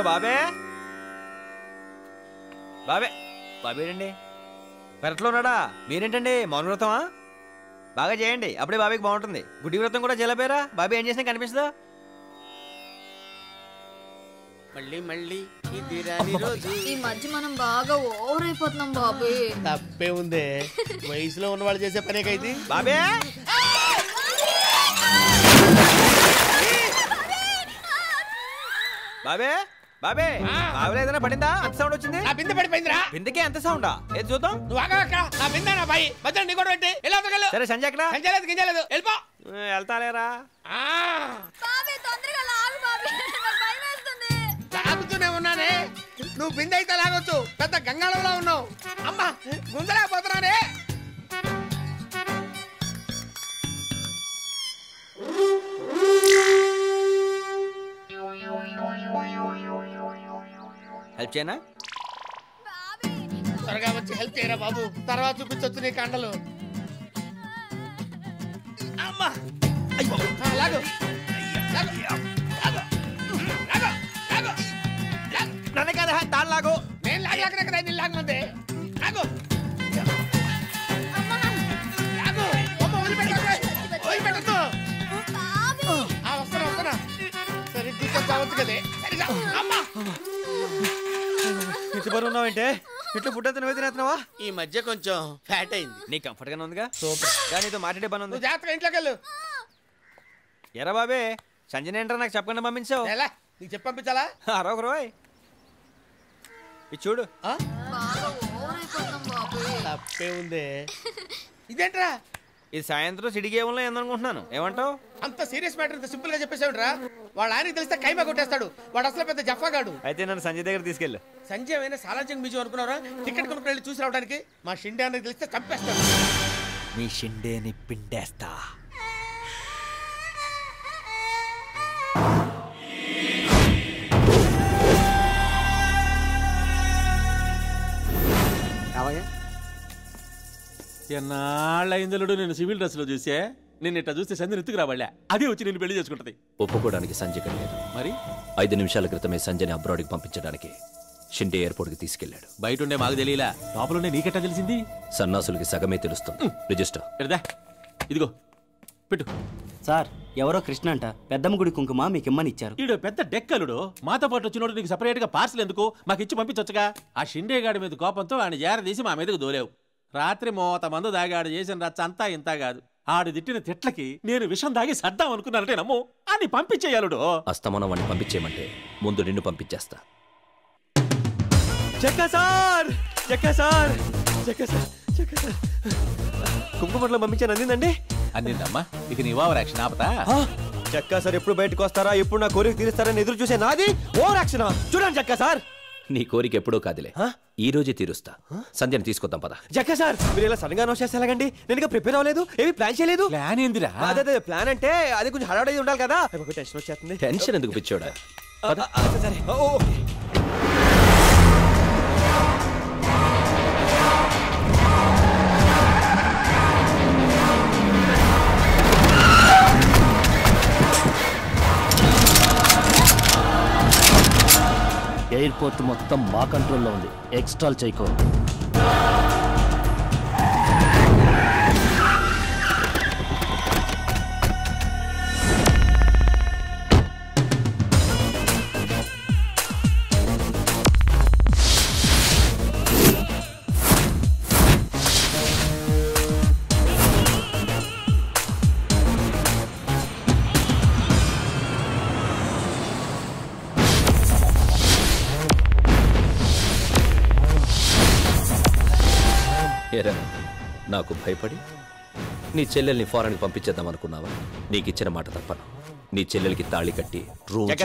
ఇదిగో బాబే బాబే బాబేనండి పెరట్లో ఉన్నాడా? మీరేంటండి మౌన వ్రతమా? బాగా చేయండి, అప్పుడే బాబీకి బాగుంటుంది. గుడి వ్రతం కూడా చేయలేపోయారా? బాబీ ఏం చేసినా కనిపిస్తుందా? మళ్ళీ మళ్ళీ ఈ మధ్య మనం బాగా ఓవర్ అయిపోతున్నాం బాబీ. తప్పే ఉందే, వయసులో ఉన్న వాళ్ళు చేసే పనే కైతే. బాబే బాబే బాబే బాబులో ఏదైనా పడిందా? అంత సౌండ్ వచ్చింది. నా బిందె పడిపోయిందిరా. బిందెకి ఎంత సౌండా? ఏది చూద్దాం. నువ్వు ఆగా అక్కడ. నా బిందె నా బాయి మధ్యలో నీ కూడా పెట్టి ఎలా తగలు. సరే సంజయ్ ఎక్కడ? సంజయలేదు గింజలేదు వెళ్ళిపో. వెళ్తాలేరా? లాగుతూనే ఉన్నానే. నువ్వు బిందె అయితే లాగొచ్చు, పెద్ద గంగాళంలో ఉన్నావు. అమ్మా గుంజలేకపోతున్నానే. హెల్ప్ చేయనా? త్వరగా వచ్చి హెల్ప్ చేయరా బాబు, తర్వాత చూపించొచ్చు నీ కండలు. అమ్మా లాగు నన్ను కదా తాను లాగు. నేను లాగలేకనే కదా నేను లాగమంది. లాగు లాగు వదిలిపెట్టద్దు. వస్తున్నా వస్తున్నా. సరిగ్గా చావచ్చు కదే. సరిగా అమ్మా ఇంటి బరువు ఉన్నావంటే ఇంట్లో ఫుడ్ అంతా నువ్వే తినేస్తున్నావా? ఈ మధ్య కొంచెం ఫ్యాట్ అయింది. నీ కంఫర్ట్ గానే ఉందిగా? సూపర్. కానీ నీతో మాట్లాడే పని ఉంది. జాగ్రత్తగా ఇంట్లోకి వెళ్ళు. ఎరా బాబే సంజయ్ ఏంట్రా నాకు చెప్పకుండా పంపించావు? ఎలా నీకు చెప్పి పంపించాలా? అరొక రోయ్ ఇది చూడు. తప్పే ఉందే. ఇదేంట్రా? ఇది సాయంత్రం సిటీ గేమ్లో ఏందనుకుంటున్నాను. ఏమంటావు? అంత సీరియస్ మ్యాటర్ ఇంత సింపుల్ గా చెప్పేసావుట్రా. వాడు ఆయనకి తెలిస్తే కైమా కొట్టేస్తాడు. వాడు అసలు పెద్ద జఫాగాడు. అయితే నన్ను సంజయ్ దగ్గర తీసుకెళ్ళు. సంజయ్ అయినా సాలాంజంగ్ మ్యూజియం అనుకున్నారా? టికెట్ కొనుక్కు వెళ్ళి చూసి రావడానికి. మా షిండే అన్నకి తెలిస్తే చంపేస్తాడు. మీ షిండేని పిండేస్తా. ఎన్నాళ్ళైందలుడు నేను సివిల్ డ్రెస్ లో చూసే. నేను ఇట్లా చూస్తే సంజయ్ ఎత్తుకు రావాళ్ళ. అదే వచ్చి నేను పెళ్లి చేసుకుంటది. ఒప్పుకోవడానికి సంజయ్ లేదు. మరి 5 నిమిషాల క్రితమే సంజయ్ని అబ్రాడ్కి పంపించడానికి షిండే ఎయిర్పోర్ట్కి తీసుకెళ్లాడు. బయట ఉండే మాకు తెలియలా, లోపల నీకెట్టా తెలిసింది? సన్నాసులకి సగమే తెలుస్తుంది. రిజిస్టర్ ఎడదా ఇదిగో పెట్టు. సార్ ఎవరో కృష్ణ అంట పెద్దమ్మ గుడి కుంకుమ మీకు ఇమ్మని ఇచ్చారు. ఈడు పెద్ద డెక్కలుడు. మాతో పాటు వచ్చినోడు నీకు సపరేట్ గా పార్సల్ ఎందుకు? మాకు ఇచ్చి పంపించొచ్చుగా. ఆ షిండే గాడి మీద కోపంతో ఆయన జారదీసి మా మీదకు దోలేవు. రాత్రి 30 మంది దాగాడు చేసిన రచ్చ అంతా ఇంత కాదు. ఆడు తిట్టిన తిట్లకి నేను విషం దాగి సర్దాం అనుకున్నానంటే నమ్ము అని పంపించేయాలుడు. అస్తమానం వాడిని పంపించేయమంటే ముందు నిన్ను పంపించేస్తా. కుంకుమట్లో పంపించాను. అందిందండి? అందిందమ్మా. ఇక నీ ఓవర్ యాక్షన్ ఆపతా. చక్కా సార్ ఎప్పుడు బయటకు వస్తారా, ఎప్పుడు నా కోరిక తీరుస్తారని ఎదురు చూసే నాది ఓవర్ యాక్షన్. చూడండి చక్కా సార్, నీ కోరిక ఎప్పుడో కాదులే, ఈ రోజే తీరుస్తా. సంధ్యని తీసుకొద్దాం పద. జక్క సార్ మీరు ఇలా సడన్ గా అనౌన్స్ చేస్తే ఎలాగండి? నేను ఇంకా ప్రిపేర్ అవ్వలేదు, ఏమి ప్లాన్ చేయలేదు. ప్లాన్ ఏందిరా? అదే ప్లాన్ అంటే అది కొంచెం హడావుడి ఉండాలి కదా. టెన్షన్ వచ్చేస్తుంది. టెన్షన్ ఎందుకు పిచ్చోడా? సరే ఎయిర్పోర్ట్ మొత్తం మా కంట్రోల్లో ఉంది. ఎక్స్ట్రాల్ చేయకో. నాకు భయపడి నీ చెల్లెల్ని ఫారెన్కి పంపించేద్దాం అనుకున్నావా? నీకిచ్చిన మాట తప్పను. నీ చెల్లెలకి తాళి కట్టి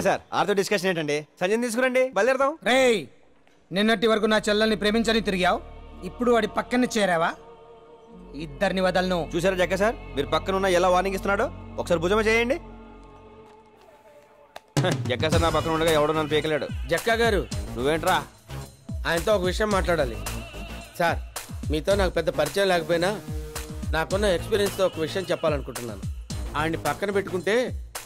సార్ ఆర్తో డిస్కషన్ ఏంటండి? సంజయ్ తీసుకురండి, బయలుదేరదాం. రేయ్, నిన్నటి వరకు నా చెల్లెల్ని ప్రేమించని తిరిగావు, ఇప్పుడు వాడి పక్కన చేరావా? ఇద్దరిని వదలను. చూసారా జక్క సార్, మీరు పక్కన ఉన్న ఎలా వార్నింగ్ ఇస్తున్నాడో? ఒకసారి భుజమ చేయండి. జక్క సార్ నా పక్కన ఉండగా ఎవడో నన్ను పీకలేడు. జక్కా గారు నువ్వేంట్రా? ఆయనతో ఒక విషయం మాట్లాడాలి. సార్ మీతో నాకు పెద్ద పరిచయం లేకపోయినా నాకున్న ఎక్స్పీరియన్స్తో ఒక విషయం చెప్పాలనుకుంటున్నాను. ఆయన్ని పక్కన పెట్టుకుంటే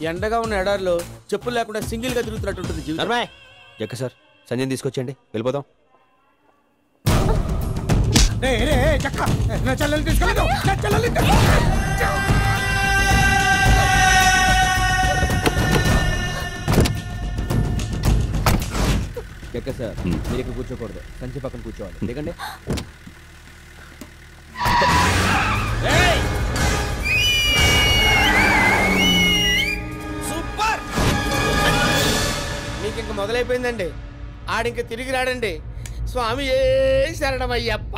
ఎండగా ఉన్న ఎడారిలో చెప్పులు లేకుండా సింగిల్గా తిరుగుతున్నట్టు ఉంటుంది జీవితం. ఎక్క సార్ సంజయ్ తీసుకొచ్చేయండి వెళ్ళిపోదాం. రే రే చక్క నా చెల్లెల్ని తీసుకెళ్ళదు. నా చెల్లెల్ని ఎక్క సార్ మీరు ఇక్కడ కూర్చోకూడదు, సంజయ్ పక్కన కూర్చోవాలి. ఎందుకంటే సూపర్, మీకు ఇంక మొదలైపోయిందండి. ఆడింక తిరిగి రాడండి. స్వామి ఏ శరణమయ్యప్ప.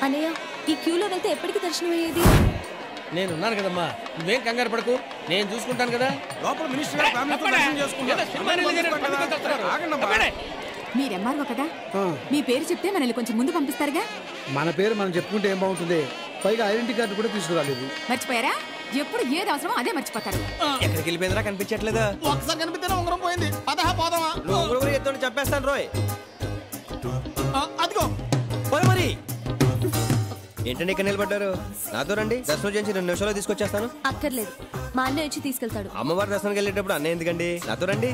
అన్నయ్య ఈ క్యూలో వెళ్తే ఎప్పటికి దర్శనం అయ్యేది? నేనున్నాను కదమ్మా, నువ్వేం కంగారు పడకు, నేను చూసుకుంటాను కదా. లోపల మినిస్టర్ గారు ఫ్యామిలీతో దర్శనం చేసుకుంటారు. మీరెమ్మారో కదా, మీ పేరు చెప్తే మనల్ని కొంచెం ముందు పంపిస్తారుగా. మన పేరు మనం చెప్పుకుంటే ఏం బాగుంటుంది? పైగా ఐడెంటిటీ కార్డు కూడా తీసుకురాలేదు. మర్చిపోయారా? ఎప్పుడు ఏది అవసరమో అదే మర్చిపోతారు. ఎక్కడికి వెళ్ళిపోయిందిరా కనిపించట్లేదా? ఒకసారి కనిపిస్తేనే ఉంగరం పోయింది. పోదామా? నువ్వు ఉంగరం కూడా ఎత్తుకొని చెప్పేస్తాను రోయ్. అదిగో పోయి మరి ఏంటండి ఇక్కడ నిలబడ్డారు? నాతో రండి, దర్శనం చేసి 2 నిమిషాల్లో తీసుకొచ్చేస్తాను. అక్కర్లేదు, మా అన్నయ్య వచ్చి తీసుకెళ్తాడు. అమ్మవారి దర్శనానికి వెళ్ళేటప్పుడు అన్నయ్య ఎందుకండి? నాతో రండి.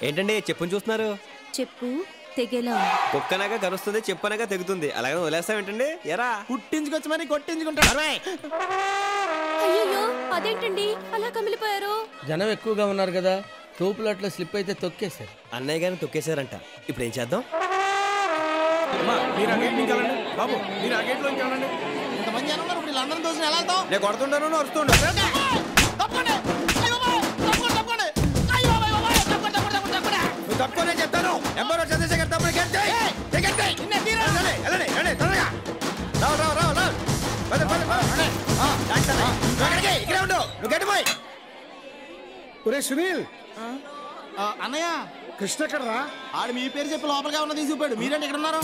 ఏంటండి చెప్పుని చూస్తున్నారు? చెప్పు తెగేలా ఉంది. కుక్కనగా కరుస్తుంది, చెప్పనగా తెగుతుంది. అలాగే వదిలేస్తావేంటండి? ఎరా పుట్టించుకొచ్చి మరి కొట్టించుకుంటారు. అయ్యో అదేంటండి అలా కమిలిపోయారు? జనం ఎక్కువగా ఉన్నారు కదా, తోపులట్లో స్లిప్ అయితే తొక్కేశారు. అన్నయ్య గారిని తొక్కేశారంట. ఇప్పుడు ఏం చేద్దాం? మీరు ఆ గేట్ నుంచి వెళ్ళండి బాబు, మీరు ఆ గేట్ లోకి వెళ్ళండి. ఇంతమంది జనం ఉన్నారు, ఇప్పుడు వీళ్ళందరం దోషం ఎలా వెళ్తాం? నేను కొడుతుంటాను, అరుస్తుంటా. నువ్వు తక్కువనే చెప్తాను. ఎంబరో చంద్రశేఖర్ తమ్ముడు గెట్ చేయి. ఒరే సునీల్, అన్నయ్య కృష్ణ ఎక్కడరా? ఆడు మీ పేరు చెప్పి లోపలిగా ఉన్న తీసుకుపోయాడు. మీరేంటి ఇక్కడ ఉన్నారు?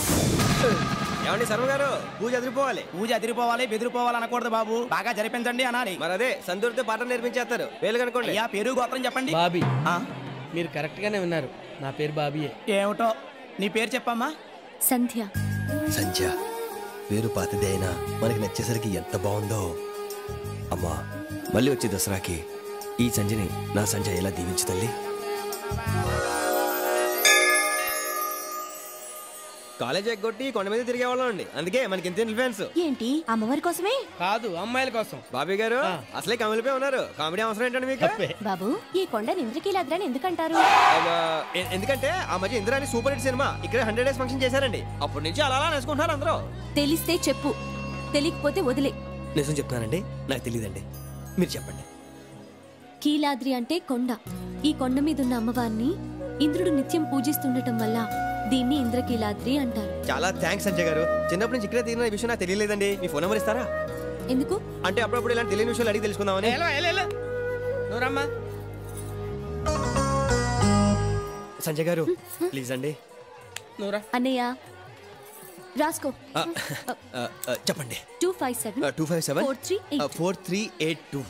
ఏమండి శర్మ గారు, పూజ అదిరిపోవాలి. పూజ అదిరిపోవాలి, బెదిరిపోవాలి అనకూడదు బాబు. బాగా జరిపించండి అనాలి. మరి అదే సందూరితో పాఠం నేర్పించేస్తారు. వేలు కనుకోండి. అయ్యా పేరు గోత్రం చెప్పండి. బాబీ, మీరు కరెక్ట్ గానే విన్నారు. నా పేరు బాబీయే. ఏమిటో నీ పేరు చెప్పమ్మా. సంధ్య. సంధ్య పేరు పాతదే అయినా మనకి నచ్చేసరికి ఎంత బాగుందో. అమ్మా మళ్ళీ వచ్చే దసరాకి ఈ సంజయని నా సంజయ్ ఎలా దీవించు తల్లి. కాలేజ్ ఎగ్గొట్టి కొండ మీద తిరిగేవాళ్ళం అండి, అందుకే మనకి ఇంత ఇన్ఫ్లుయెన్స్. ఏంటి అమ్మవారి కోసమే? కాదు, అమ్మాయిల కోసం. బాబీ గారు అసలే కమిలిపోయి ఉన్నారు. కామెడీ అవసరం ఏంటండి మీకు? బాబు ఈ కొండని ఇంద్రకీలాద్రని ఎందుకంటారు? ఎందుకంటే ఆ మధ్య ఇంద్రాని సూపర్ హిట్ సినిమా ఇక్కడ 100 days ఫంక్షన్ చేశారండి. అప్పటి నుంచి అలా నేర్చుకుంటున్నారు అందరూ. తెలిస్తే చెప్పు, తెలియకపోతే వదిలే. నిజం చెప్తున్నానండి, నాకు తెలియదండి, మీరు చెప్పండి. కీలాద్రి అంటే కొండ. ఈ కొండ మీద ఉన్న అమ్మవారిని ఇంద్రుడు నిత్యం పూజిస్తుండటం వల్ల దీన్ని ఇంద్రకీలాద్రి అంటారు. చాలా థ్యాంక్స్ సంజయ్ గారు. చిన్నప్పటి నుంచి ఇక్కడే తిరిగిన విషయం నాకు తెలియలేదండి. మీ ఫోన్ నెంబర్ ఇస్తారా? ఎందుకు? అంటే అప్పుడప్పుడు ఇలాంటి తెలియని విషయాలు అడిగి తెలుసుకుందామని. నువ్వు రమ్మా. సంజయ్ గారు ప్లీజ్ అండి. నువ్వురా. అన్నయ్య రాసుకో. చెప్పండి. 257 257 4382. 4382.